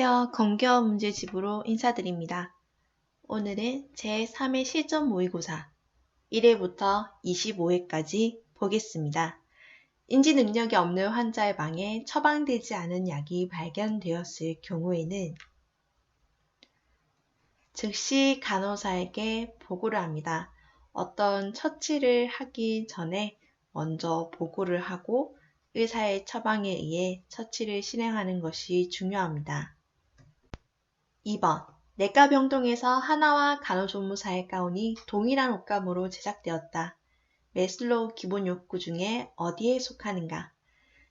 안녕하세요. 건기어 문제집으로 인사드립니다. 오늘은 제3회 실전 모의고사 1회부터 25회까지 보겠습니다. 인지 능력이 없는 환자의 방에 처방되지 않은 약이 발견되었을 경우에는 즉시 간호사에게 보고를 합니다. 어떤 처치를 하기 전에 먼저 보고를 하고 의사의 처방에 의해 처치를 실행하는 것이 중요합니다. 2번. 내과 병동에서 하나와 간호조무사의 가운이 동일한 옷감으로 제작되었다. 매슬로우 기본 욕구 중에 어디에 속하는가?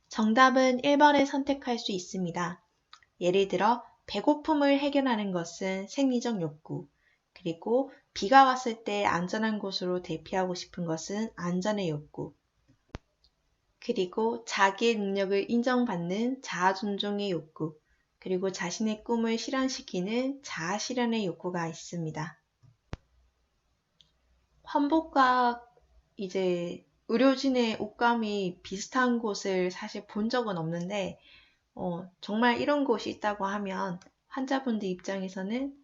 정답은 1번을 선택할 수 있습니다. 예를 들어 배고픔을 해결하는 것은 생리적 욕구, 그리고 비가 왔을 때 안전한 곳으로 대피하고 싶은 것은 안전의 욕구, 그리고 자기의 능력을 인정받는 자아 존중의 욕구, 그리고 자신의 꿈을 실현시키는 자아 실현의 욕구가 있습니다. 환복과 이제 의료진의 옷감이 비슷한 곳을 사실 본 적은 없는데 정말 이런 곳이 있다고 하면 환자분들 입장에서는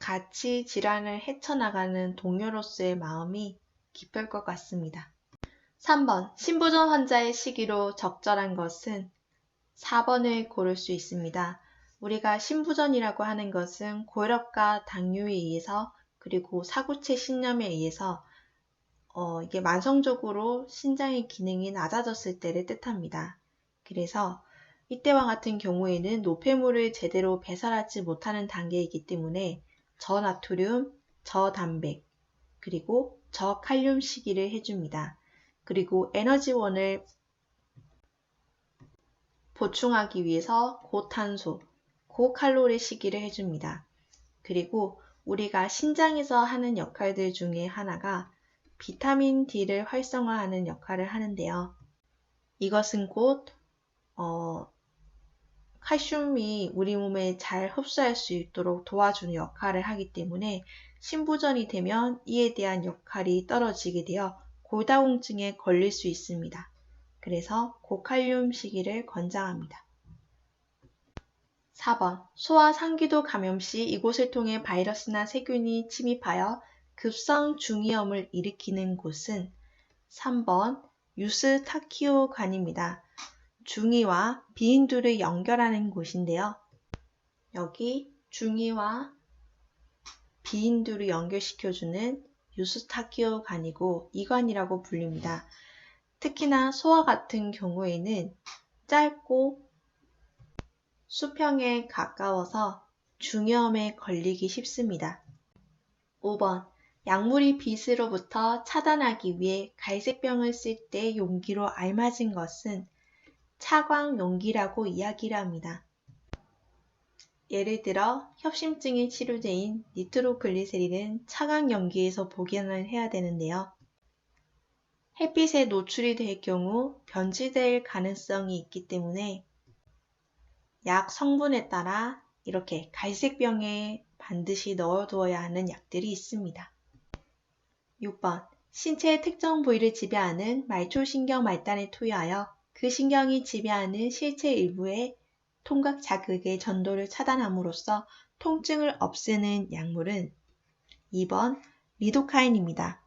같이 질환을 헤쳐나가는 동료로서의 마음이 기쁠 것 같습니다. 3번. 신부전 환자의 시기로 적절한 것은 4번을 고를 수 있습니다. 우리가 신부전이라고 하는 것은 고혈압과 당뇨에 의해서 그리고 사구체 신염에 의해서 이게 만성적으로 신장의 기능이 낮아졌을 때를 뜻합니다. 그래서 이때와 같은 경우에는 노폐물을 제대로 배설하지 못하는 단계이기 때문에 저나트륨, 저단백, 그리고 저칼륨 시기를 해줍니다. 그리고 에너지원을 보충하기 위해서 고탄소, 고칼로리 시기를 해줍니다. 그리고 우리가 신장에서 하는 역할들 중에 하나가 비타민 D를 활성화하는 역할을 하는데요. 이것은 곧 칼슘이 우리 몸에 잘 흡수할 수 있도록 도와주는 역할을 하기 때문에 신부전이 되면 이에 대한 역할이 떨어지게 되어 골다공증에 걸릴 수 있습니다. 그래서 고칼륨 시기를 권장합니다. 4번. 소아 상기도 감염 시 이곳을 통해 바이러스나 세균이 침입하여 급성 중이염을 일으키는 곳은 3번 유스타키오관입니다. 중이와 비인두를 연결하는 곳인데요. 여기 중이와 비인두를 연결시켜주는 유스타키오관이고 이관이라고 불립니다. 특히나 소아 같은 경우에는 짧고 수평에 가까워서 중이염에 걸리기 쉽습니다. 5번. 약물이 빛으로부터 차단하기 위해 갈색병을 쓸 때 용기로 알맞은 것은 차광 용기라고 이야기를 합니다. 예를 들어 협심증의 치료제인 니트로글리세린은 차광 용기에서 복용을 해야 되는데요. 햇빛에 노출이 될 경우 변질될 가능성이 있기 때문에 약 성분에 따라 이렇게 갈색병에 반드시 넣어두어야 하는 약들이 있습니다. 6번. 신체의 특정 부위를 지배하는 말초신경 말단에 투여하여 그 신경이 지배하는 실체 일부의 통각 자극의 전도를 차단함으로써 통증을 없애는 약물은 2번 리도카인입니다.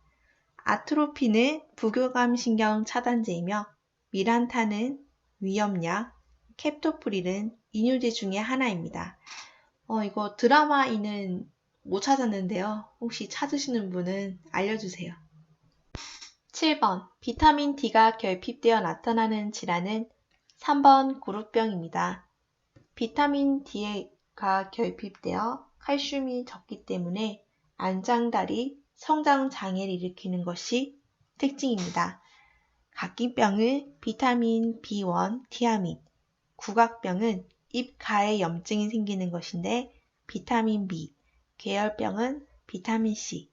아트로핀은 부교감 신경 차단제이며 미란타는 위염약, 캡토프릴은 이뇨제 중에 하나입니다. 이거 드라마인은 못 찾았는데요. 혹시 찾으시는 분은 알려주세요. 7번. 비타민 D가 결핍되어 나타나는 질환은 3번 구루병입니다. 비타민 D가 결핍되어 칼슘이 적기 때문에 안장다리, 성장장애를 일으키는 것이 특징입니다. 각기병은 비타민 B1, 티아민, 구각병은 입 가에 염증이 생기는 것인데 비타민 B, 궤열병은 비타민 C,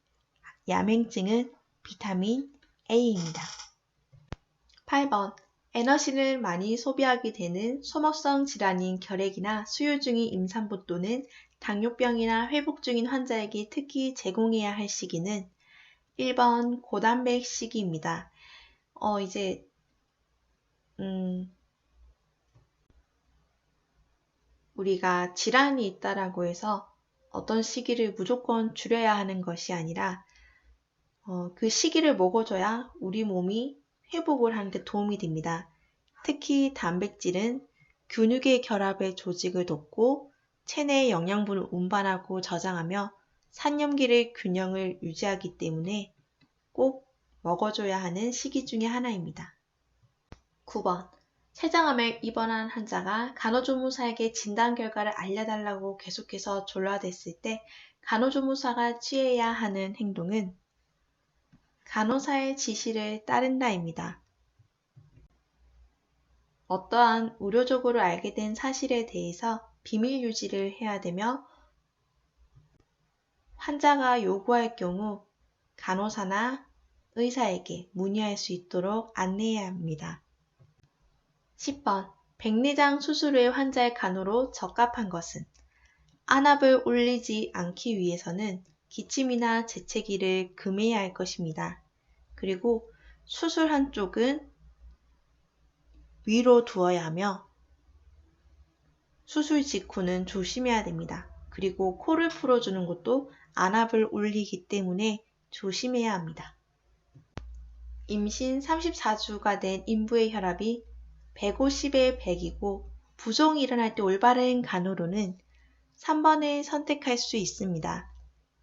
야맹증은 비타민 A입니다. 8번. 에너지를 많이 소비하게 되는 소모성 질환인 결핵이나 수유 중인 임산부 또는 당뇨병이나 회복 중인 환자에게 특히 제공해야 할 시기는 1번 고단백 시기입니다. 우리가 질환이 있다라고 해서 어떤 시기를 무조건 줄여야 하는 것이 아니라 그 시기를 먹어줘야 우리 몸이 회복을 하는 데 도움이 됩니다. 특히 단백질은 근육의 결합의 조직을 돕고 체내의 영양분을 운반하고 저장하며 산염기의 균형을 유지하기 때문에 꼭 먹어줘야 하는 시기 중에 하나입니다. 9번. 췌장암에 입원한 환자가 간호조무사에게 진단 결과를 알려달라고 계속해서 졸라댔을 때 간호조무사가 취해야 하는 행동은 간호사의 지시를 따른다입니다. 어떠한 의료적으로 알게 된 사실에 대해서 비밀 유지를 해야 되며 환자가 요구할 경우 간호사나 의사에게 문의할 수 있도록 안내해야 합니다. 10번. 백내장 수술 후에 환자의 간호로 적합한 것은 안압을 올리지 않기 위해서는 기침이나 재채기를 금해야 할 것입니다. 그리고 수술 한쪽은 위로 두어야 하며 수술 직후는 조심해야 됩니다. 그리고 코를 풀어주는 것도 안압을 올리기 때문에 조심해야 합니다. 임신 34주가 된 인부의 혈압이 150에 100이고 부종이 일어날 때 올바른 간호로는 3번을 선택할 수 있습니다.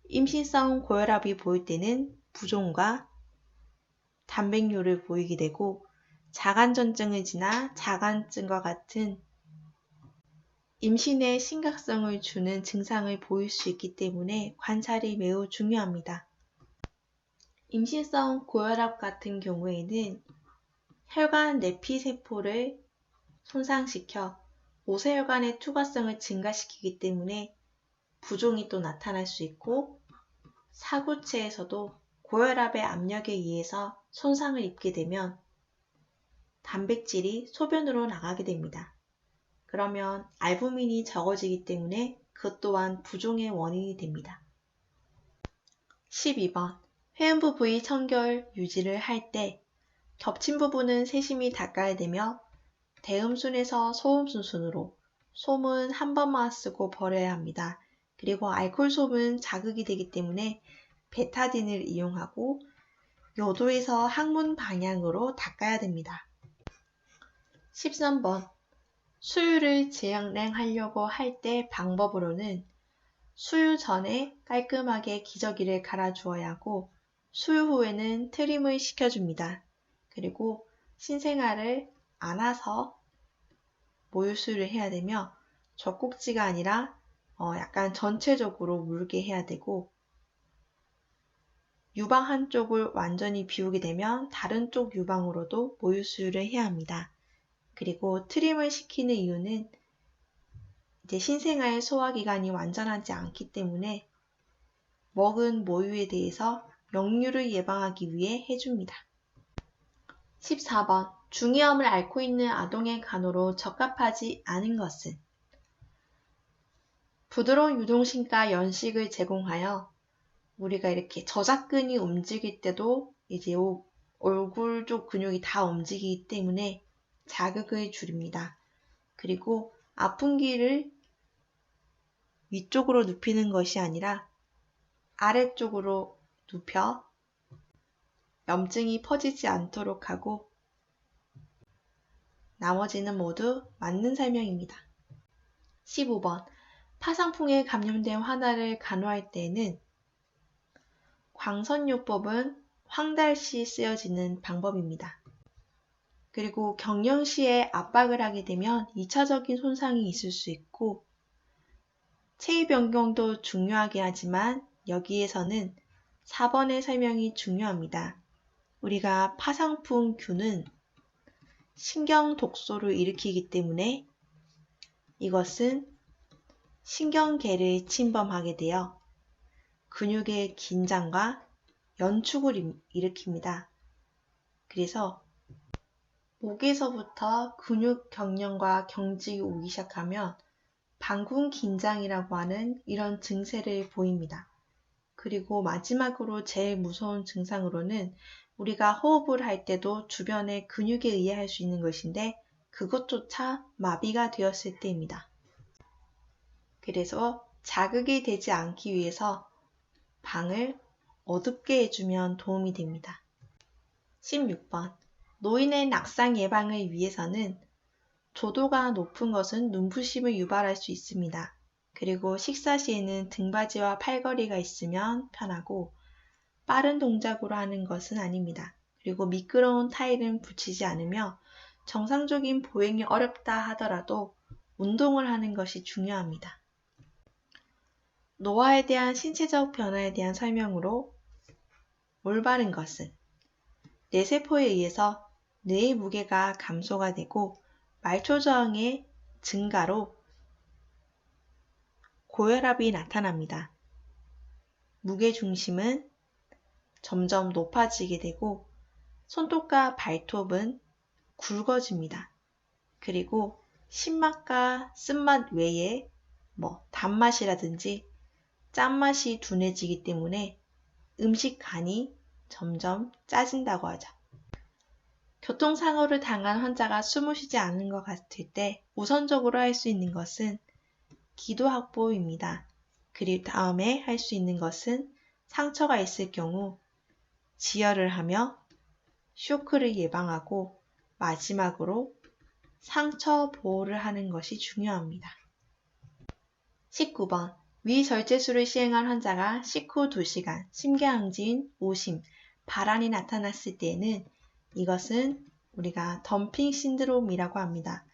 임신성 고혈압이 보일 때는 부종과 단백뇨를 보이게 되고 자간전증을 지나 자간증과 같은 임신에 심각성을 주는 증상을 보일 수 있기 때문에 관찰이 매우 중요합니다. 임신성 고혈압 같은 경우에는 혈관 내피세포를 손상시켜 모세혈관의 투과성을 증가시키기 때문에 부종이 또 나타날 수 있고 사구체에서도 고혈압의 압력에 의해서 손상을 입게 되면 단백질이 소변으로 나가게 됩니다. 그러면 알부민이 적어지기 때문에 그것 또한 부종의 원인이 됩니다. 12번. 회음부 부위 청결 유지를 할 때 겹친 부분은 세심히 닦아야 되며 대음순에서 소음순으로 솜은 한 번만 쓰고 버려야 합니다. 그리고 알코올솜은 자극이 되기 때문에 베타딘을 이용하고 요도에서 항문 방향으로 닦아야 됩니다. 13번. 수유를 진행하려고 할 때 방법으로는 수유 전에 깔끔하게 기저귀를 갈아주어야 하고 수유 후에는 트림을 시켜줍니다. 그리고 신생아를 안아서 모유수유를 해야 되며 젖꼭지가 아니라 약간 전체적으로 물게 해야 되고 유방 한쪽을 완전히 비우게 되면 다른 쪽 유방으로도 모유수유를 해야 합니다. 그리고 트림을 시키는 이유는 이제 신생아의 소화기관이 완전하지 않기 때문에 먹은 모유에 대해서 역류를 예방하기 위해 해줍니다. 14번. 중이염을 앓고 있는 아동의 간호로 적합하지 않은 것은 부드러운 유동신과 연식을 제공하여 우리가 이렇게 저작근이 움직일 때도 이제 얼굴 쪽 근육이 다 움직이기 때문에 자극을 줄입니다. 그리고 아픈 위쪽으로 눕히는 것이 아니라 아래쪽으로 눕혀 염증이 퍼지지 않도록 하고 나머지는 모두 맞는 설명입니다. 15번. 파상풍에 감염된 환자를 간호할 때에는 광선요법은 황달시 쓰여지는 방법입니다. 그리고 경련시에 압박을 하게 되면 2차적인 손상이 있을 수 있고 체위 변경도 중요하게 하지만 여기에서는 4번의 설명이 중요합니다. 우리가 파상풍균은 신경 독소를 일으키기 때문에 이것은 신경계를 침범하게 되어 근육의 긴장과 연축을 일으킵니다. 그래서 목에서부터 근육 경련과 경직이 오기 시작하면 방군 긴장이라고 하는 이런 증세를 보입니다. 그리고 마지막으로 제일 무서운 증상으로는 우리가 호흡을 할 때도 주변의 근육에 의해 할 수 있는 것인데 그것조차 마비가 되었을 때입니다. 그래서 자극이 되지 않기 위해서 방을 어둡게 해주면 도움이 됩니다. 16번. 노인의 낙상 예방을 위해서는 조도가 높은 것은 눈부심을 유발할 수 있습니다. 그리고 식사 시에는 등받이와 팔걸이가 있으면 편하고 빠른 동작으로 하는 것은 아닙니다. 그리고 미끄러운 타일은 붙이지 않으며 정상적인 보행이 어렵다 하더라도 운동을 하는 것이 중요합니다. 노화에 대한 신체적 변화에 대한 설명으로 올바른 것은 뇌세포에 의해서 뇌의 무게가 감소가 되고 말초 저항의 증가로 고혈압이 나타납니다. 무게중심은 점점 높아지게 되고 손톱과 발톱은 굵어집니다. 그리고 신맛과 쓴맛 외에 단맛이라든지 짠맛이 둔해지기 때문에 음식 간이 점점 짜진다고 하죠. 교통사고를 당한 환자가 숨을 쉬지 않는 것 같을 때 우선적으로 할 수 있는 것은 기도 확보입니다. 그리고 다음에 할 수 있는 것은 상처가 있을 경우 지혈을 하며 쇼크를 예방하고 마지막으로 상처 보호를 하는 것이 중요합니다. 19번. 위절제술을 시행한 환자가 식후 2시간, 심경항진, 오심, 발한이 나타났을 때에는 이것은 우리가 덤핑 신드롬이라고 합니다.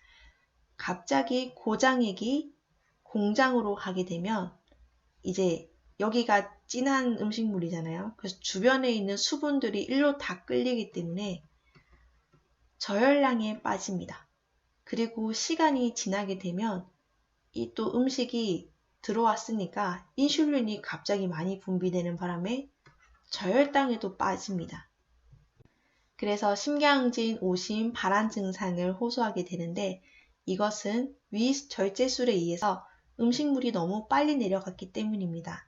갑자기 고장액이 공장으로 가게 되면 이제 여기가 진한 음식물이잖아요. 그래서 주변에 있는 수분들이 일로 다 끌리기 때문에 저혈량에 빠집니다. 그리고 시간이 지나게 되면 이 또 음식이 들어왔으니까 인슐린이 갑자기 많이 분비되는 바람에 저혈당에도 빠집니다. 그래서 심경항진, 오심, 발한 증상을 호소하게 되는데 이것은 위절제술에 의해서 음식물이 너무 빨리 내려갔기 때문입니다.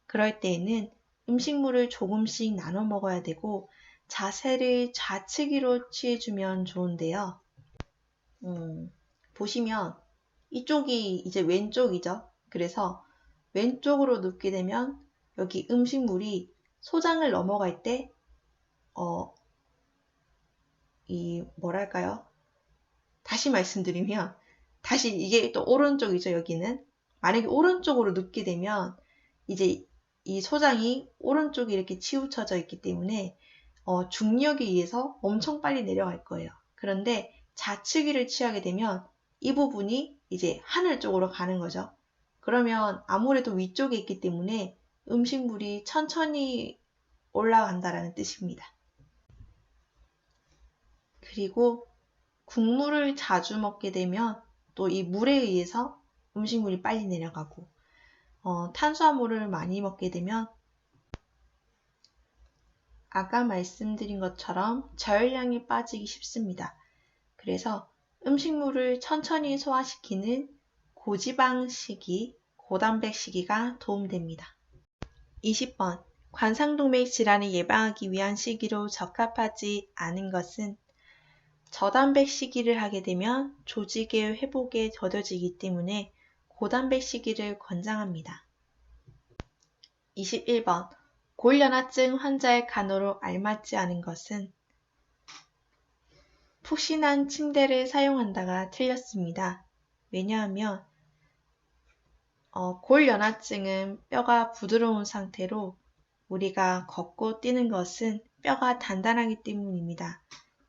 그럴 때에는 음식물을 조금씩 나눠 먹어야 되고 자세를 좌측으로 취해주면 좋은데요. 보시면 이쪽이 이제 왼쪽이죠. 그래서 왼쪽으로 눕게 되면 여기 음식물이 소장을 넘어갈 때 다시 말씀드리면 다시 이게 또 오른쪽이죠. 여기는 만약에 오른쪽으로 눕게 되면 이제 이 소장이 오른쪽에 이렇게 치우쳐져 있기 때문에 중력에 의해서 엄청 빨리 내려갈 거예요. 그런데 좌측위를 취하게 되면 이 부분이 이제 하늘 쪽으로 가는 거죠. 그러면 아무래도 위쪽에 있기 때문에 음식물이 천천히 올라간다라는 뜻입니다. 그리고 국물을 자주 먹게 되면 또 이 물에 의해서 음식물이 빨리 내려가고 탄수화물을 많이 먹게 되면 아까 말씀드린 것처럼 저혈량이 빠지기 쉽습니다. 그래서 음식물을 천천히 소화시키는 고지방 식이, 고단백 식이가 도움됩니다. 20번. 관상동맥 질환을 예방하기 위한 시기로 적합하지 않은 것은 저단백 시기를 하게 되면 조직의 회복에 더뎌지기 때문에 고단백 시기를 권장합니다. 21번. 골연화증 환자의 간호로 알맞지 않은 것은 푹신한 침대를 사용한다가 틀렸습니다. 왜냐하면 골연화증은 뼈가 부드러운 상태로 우리가 걷고 뛰는 것은 뼈가 단단하기 때문입니다.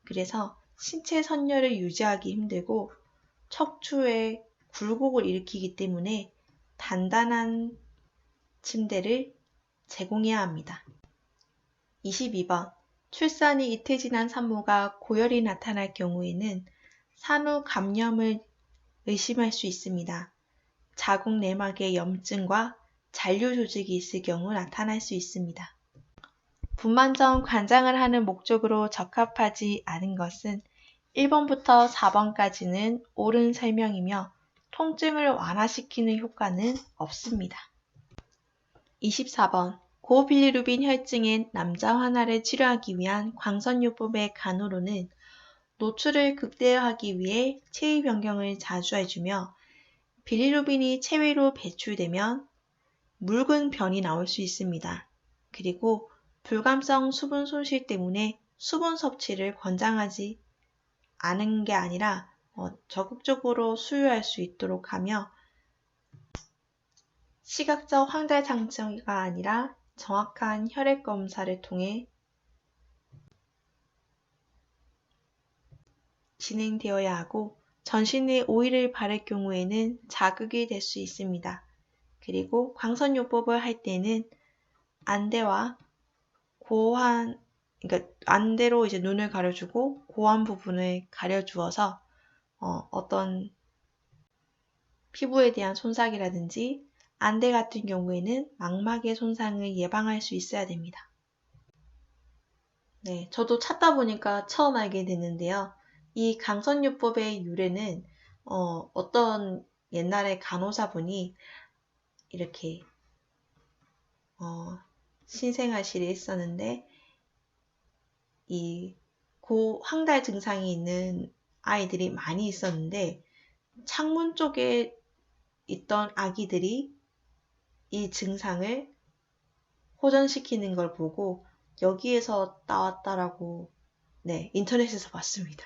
그래서 신체 선열을 유지하기 힘들고 척추에 굴곡을 일으키기 때문에 단단한 침대를 제공해야 합니다. 22번. 출산이 이틀 지난 산모가 고열이 나타날 경우에는 산후 감염을 의심할 수 있습니다. 자궁 내막에 염증과 잔류 조직이 있을 경우 나타날 수 있습니다. 분만 전 관장을 하는 목적으로 적합하지 않은 것은 1번부터 4번까지는 옳은 설명이며 통증을 완화시키는 효과는 없습니다. 24번. 고빌리루빈 혈증인 남자 환아를 치료하기 위한 광선요법의 간호로는 노출을 극대화하기 위해 체위 변경을 자주 해주며 빌리루빈이 체외로 배출되면 묽은 변이 나올 수 있습니다. 그리고 불감성 수분 손실 때문에 수분 섭취를 권장하지 않은 게 아니라 적극적으로 수유할 수 있도록 하며 시각적 황달 장치가 아니라 정확한 혈액 검사를 통해 진행되어야 하고 전신에 오일을 바를 경우에는 자극이 될 수 있습니다. 그리고 광선요법을 할 때는 안대와 그러니까 안대로 이제 눈을 가려주고 고안 부분을 가려주어서 어떤 피부에 대한 손상이라든지 안대 같은 경우에는 망막의 손상을 예방할 수 있어야 됩니다. 네, 저도 찾다 보니까 처음 알게 됐는데요. 이 강선요법의 유래는 어떤 옛날에 간호사분이 이렇게 신생아실에 있었는데 이 고황달 증상이 있는 아이들이 많이 있었는데 창문 쪽에 있던 아기들이 이 증상을 호전시키는 걸 보고 여기에서 나왔다라고 인터넷에서 봤습니다.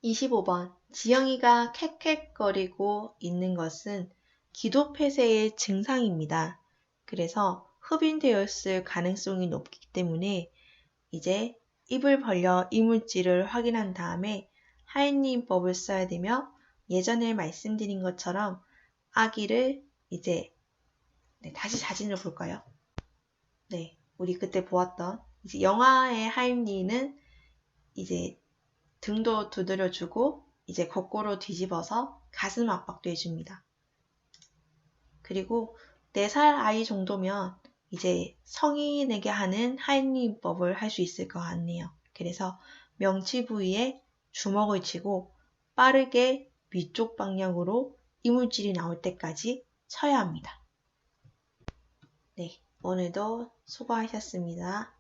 25번. 지영이가 캑캑거리고 있는 것은 기도폐쇄의 증상입니다. 그래서 흡인되었을 가능성이 높기 때문에 이제 입을 벌려 이물질을 확인한 다음에 하인리법을 써야 되며 예전에 말씀드린 것처럼 아기를 이제 다시 사진을 볼까요? 네, 우리 그때 보았던 이제 영화의 하임리는 이제 등도 두드려주고 이제 거꾸로 뒤집어서 가슴 압박도 해줍니다. 그리고 4살 아이 정도면 이제 성인에게 하는 하임리법을 할 수 있을 것 같네요. 그래서 명치 부위에 주먹을 쥐고 빠르게 위쪽 방향으로 이물질이 나올 때까지 쳐야 합니다. 네, 오늘도 수고하셨습니다.